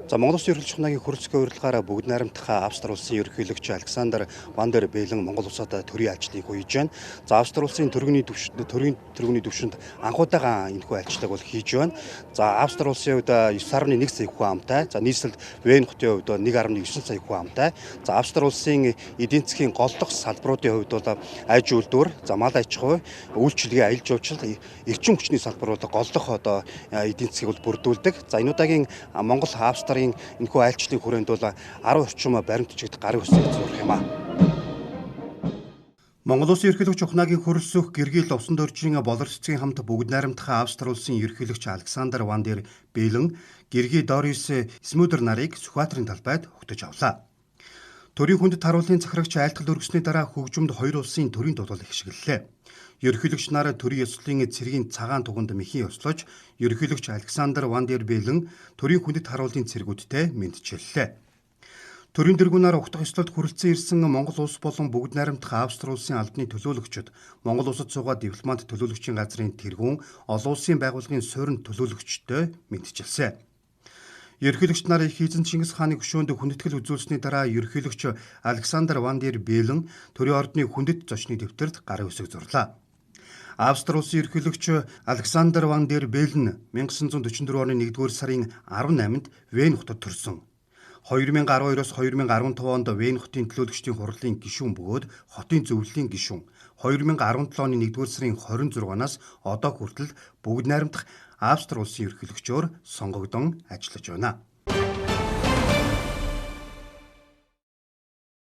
За Монгол Улсын ерөнхийлөгч чухнагийн хүрэлцэх урилгаараа бүгд найрамдах Австри улсын ерөнхийлөгч Александр Ван дер Бейлен Монгол улсад төрийн айлчлалыг хийж байна. За Австри улсын төрийн төвшөнд анхудаага энэхүү айлчлалыг бол хийж байна. За Австри улсын хувьд 9.1 сая хүн амтай. За нийслэл Вен хотын хувьд 1.9 сая хүн амтай. За Австри улсын эдийн засгийн гол дахь салбаруудын хувьд бол аж үйлдвэр, за мал аж ахуй, үйлчилгээ, аялал жуулчлал, эрчим хүчний салбар бол гол дахь эдийн засгийг бол бүрдүүлдэг. За энэ удаагийн Монгол Австри энэхүү айлчлалын хүрээнд бол 10 орчим баримтчигт гарын үсэг зурх юм аа. Монгол Улсын ерөнхийлөгч чухнагийн хөрөлсөх гэргийл усан дөржийн болор цэцгийн хамт бүгд найрамдах Австри улсын ерөнхийлөгч Александр Ван дер Бейлен гэргий Дорис Смүдер нарыг Сүхбаатарын талбайд хугтаж авлаа. Төрийн хүндэт харуулын захирагч айлтгал өргөсний дараа хөгжимд хоёр улсын төрийн дудлал ихшгэллээ. Ерөнхийлөгч нар төрийн ёслолын цэргийн цагаан туганд мэхийн ёслож, ерөнхийлөгч Александр Ван дер Бейлен төрийн хүндэт харуулын цэргүүдтэй мэндчиллээ. Төрийн дэргүүнээр угтах ёслолд хүрэлцэн ирсэн Монгол улс болон бүгд найрамдах Австри улсын албаны төлөөлөгчид, Монгол улсад суугаад дипломат төлөөлөгчийн газрын тэргүүн, олон улсын байгууллагын суурин төлөөлөгчтэй мэндчилсэн. Ерөнхийлөгч нар их эзэн Чингис хааны хөшөөнд хүндэтгэл үзүүлсний дараа ерөнхийлөгч Александр Ван дер Бейлен төрийн ордны хүндэт зочны дэвтэрт гарын үсэг зурлаа. Австри улсын ерөнхийлөгч Александр Ван дер Бейлен 1944 оны 1-р сарын 18-нд Вен хотод төрсөн. 2012-оос 2015 онд Вен хотын төлөөлөгчдийн хурлын гишүүн бөгөөд хотын зөвлөлийн гишүүн, 2017 оны 1-р сарын 26-наас одоо хүртэл бүгд найрамдах Австри улсын ерөнхийлөгчөөр сонгогдсон ажиллаж байна.